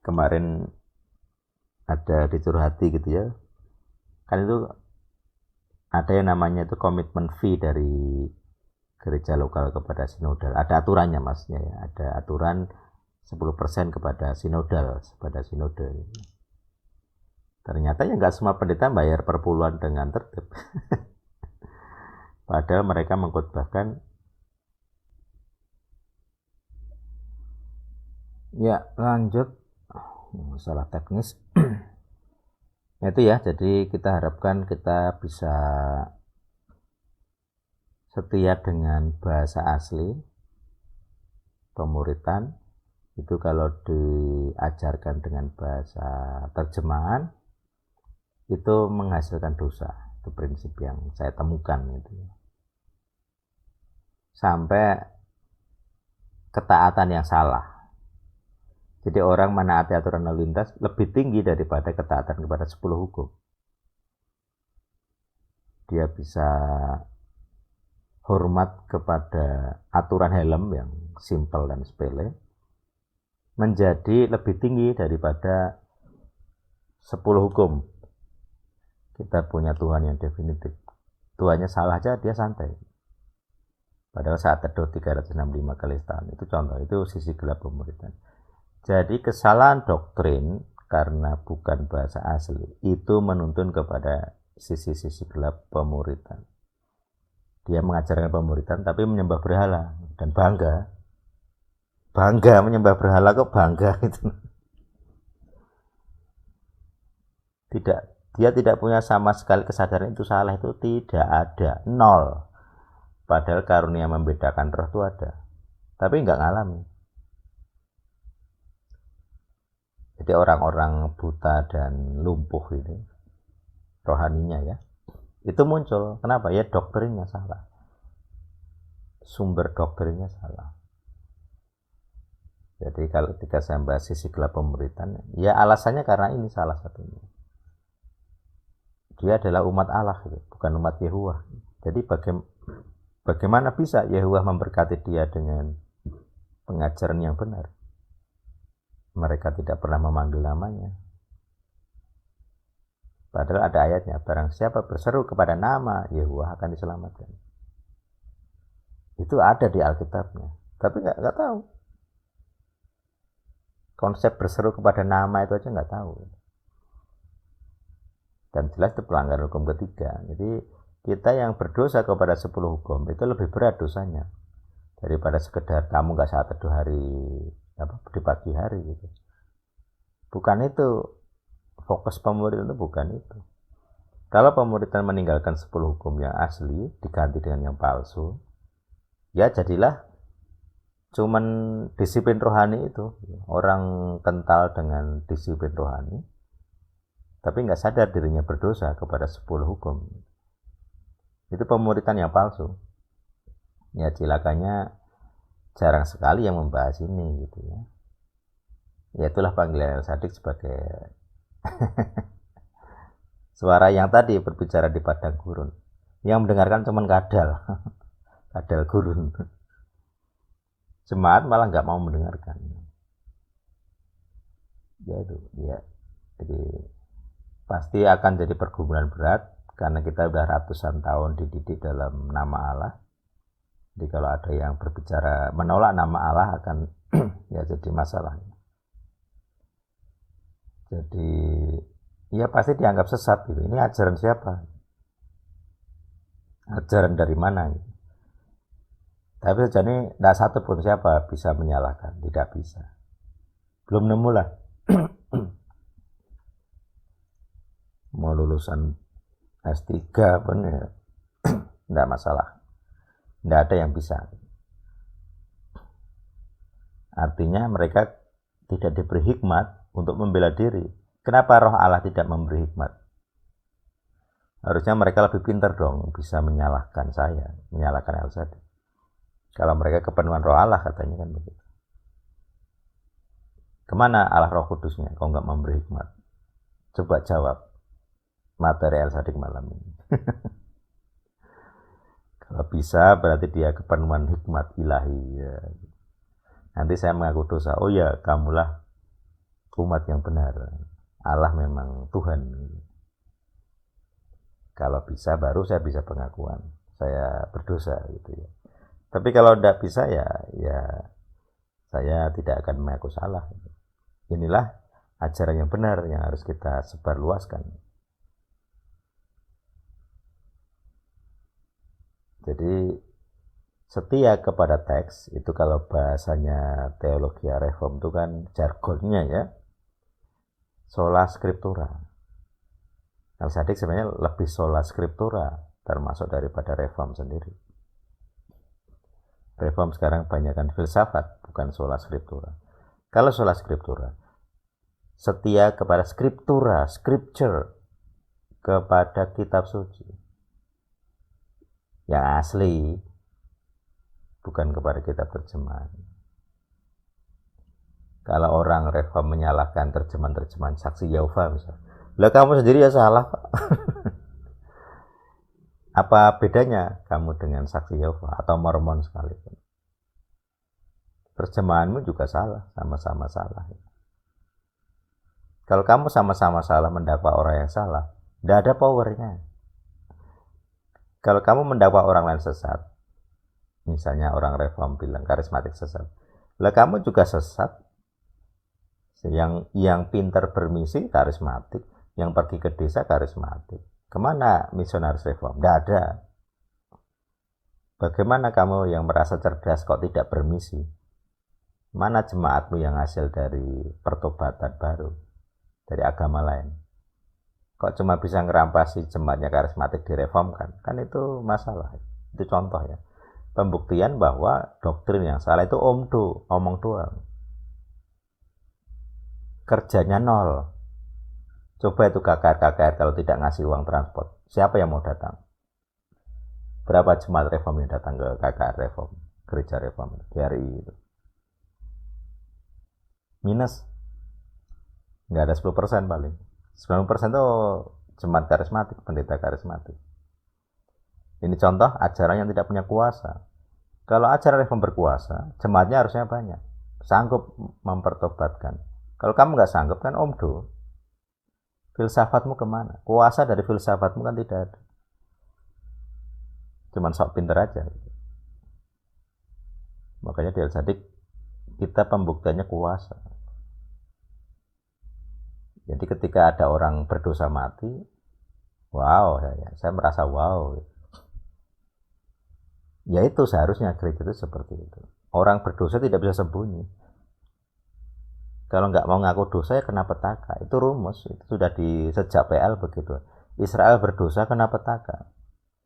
kemarin ada di Curhati gitu ya, kan itu ada yang namanya itu komitmen fee dari gereja lokal kepada sinodal. Ada aturannya maksudnya ya, ada aturan 10% kepada sinodal, kepada sinode. Ternyata ya nggak semua pendeta bayar perpuluhan dengan tertib. Padahal mereka mengkhotbahkan. Ya, lanjut. Masalah teknis. Itu ya, jadi kita harapkan kita bisa setia dengan bahasa asli pemuritan. Itu kalau diajarkan dengan bahasa terjemahan itu menghasilkan dosa. Itu prinsip yang saya temukan itu. Sampai ketaatan yang salah. Jadi orang menaati aturan lalu lintas lebih tinggi daripada ketaatan kepada 10 hukum. Dia bisa hormat kepada aturan helm yang simpel dan sepele menjadi lebih tinggi daripada 10 hukum. Kita punya Tuhan yang definitif. Tuhannya salah aja dia santai. Padahal saat teduh 365 kali setahun. Itu contoh, itu sisi gelap pemuritan. Jadi kesalahan doktrin karena bukan bahasa asli itu menuntun kepada sisi-sisi gelap pemuritan. Dia mengajarkan pemuritan tapi menyembah berhala dan bangga menyembah berhala, kok bangga gitu. Dia tidak punya sama sekali kesadaran itu salah, itu tidak ada, nol. Padahal karunia membedakan roh itu ada, tapi nggak ngalami. Jadi orang-orang buta dan lumpuh ini rohaninya ya, itu muncul. Kenapa? Ya doktrinnya salah, sumber doktrinnya salah. Jadi kalau ketika saya bahas sisi gelap pemuritan, ya alasannya karena ini salah satunya. Dia adalah umat Allah, bukan umat Yehuwah. Jadi bagaimana bisa Yehuwah memberkati dia dengan pengajaran yang benar? Mereka tidak pernah memanggil namanya. Padahal ada ayatnya, barang siapa berseru kepada nama Yehuwah akan diselamatkan. Itu ada di Alkitabnya, tapi nggak tahu. Konsep berseru kepada nama itu aja nggak tahu. Dan jelas itu pelanggaran hukum ketiga. Jadi kita yang berdosa kepada 10 hukum itu lebih berat dosanya daripada sekedar kamu nggak saat teduh di pagi hari gitu. Bukan itu fokus pemuritan, itu bukan itu. Kalau pemuritan meninggalkan 10 hukum yang asli diganti dengan yang palsu, ya jadilah cuman disiplin rohani itu. Orang kental dengan disiplin rohani tapi nggak sadar dirinya berdosa kepada 10 hukum. Itu pemuritan yang palsu. Ya cilakanya jarang sekali yang membahas ini gitu ya. Ya itulah panggilan Elsadik sebagai suara yang tadi berbicara di padang gurun. Yang mendengarkan cuman kadal gurun. Jemaat malah nggak mau mendengarkan. Ya itu, ya. Jadi pasti akan jadi pergumulan berat karena kita sudah ratusan tahun dididik dalam nama Allah. Jadi kalau ada yang berbicara menolak nama Allah akan ya jadi masalah. Jadi ya pasti dianggap sesat gitu. Ini ajaran siapa? Ajaran dari mana? Gitu. Tapi sejauh tidak satu pun siapa bisa menyalahkan, tidak bisa. Belum nemu lah. Mau lulusan S3 pun ya tidak masalah. Tidak ada yang bisa. Artinya mereka tidak diberi hikmat untuk membela diri. Kenapa roh Allah tidak memberi hikmat? Harusnya mereka lebih pintar dong bisa menyalahkan saya, menyalahkan Elsadik. Kalau mereka kepenuhan roh Allah katanya kan begitu. Kemana Allah Roh Kudusnya? Kau nggak memberi hikmat? Coba jawab materi Elsadik malam ini. Kalau bisa berarti dia kepenuhan hikmat ilahi ya. Nanti saya mengaku dosa. Oh ya, kamulah umat yang benar. Allah memang Tuhan. Kalau bisa baru saya bisa pengakuan saya berdosa gitu ya. Tapi kalau tidak bisa ya saya tidak akan mengaku salah. Inilah ajaran yang benar yang harus kita sebarluaskan. Jadi setia kepada teks itu kalau bahasanya teologi reform itu kan jargonnya ya, sola scriptura. Melkisedek sebenarnya lebih sola scriptura termasuk daripada reform sendiri. Reform sekarang banyakkan filsafat, bukan sola scriptura. Kalau sola scriptura, setia kepada scriptura, scripture, kepada kitab suci yang asli, bukan kepada kitab terjemahan. Kalau orang reform menyalahkan terjemahan saksi Yehova misalnya, lah kamu sendiri ya salah Pak. Apa bedanya kamu dengan saksi Yehova atau Mormon sekalipun? Terjemahanmu juga salah, sama-sama salah. Kalau kamu sama-sama salah mendakwa orang yang salah, tidak ada powernya. Kalau kamu mendakwa orang lain sesat, misalnya orang reform bilang karismatik sesat, lah kamu juga sesat. Yang pintar bermisi karismatik, yang pergi ke desa karismatik. Kemana misionaris reform? Tidak ada. Bagaimana kamu yang merasa cerdas kok tidak bermisi? Mana jemaatmu yang hasil dari pertobatan baru, dari agama lain? Kok cuma bisa ngerampasi jemaatnya karismatik direformkan? Kan itu masalah. Itu contoh ya. Pembuktian bahwa doktrin yang salah itu omong doang. Kerjanya nol. Coba itu KKR kalau tidak ngasih uang transport, siapa yang mau datang? Berapa jemaat reform yang datang ke KKR reform, gereja reform di hari itu? Minus. Nggak ada 10% paling. 90% itu jemaat karismatik, pendeta karismatik. Ini contoh ajaran yang tidak punya kuasa. Kalau ajaran reform berkuasa, jemaatnya harusnya banyak, sanggup mempertobatkan. Kalau kamu nggak sanggup kan omdo. Filsafatmu kemana? Kuasa dari filsafatmu kan tidak ada. Cuman sok pinter aja. Makanya di Melkisedek kita pembuktiannya kuasa. Jadi ketika ada orang berdosa mati, wow, saya merasa wow. Ya itu seharusnya gereja itu seperti itu. Orang berdosa tidak bisa sembunyi. Kalau nggak mau ngaku dosa ya kena petaka. Itu rumus, itu sudah di sejak PL begitu. Israel berdosa kena petaka.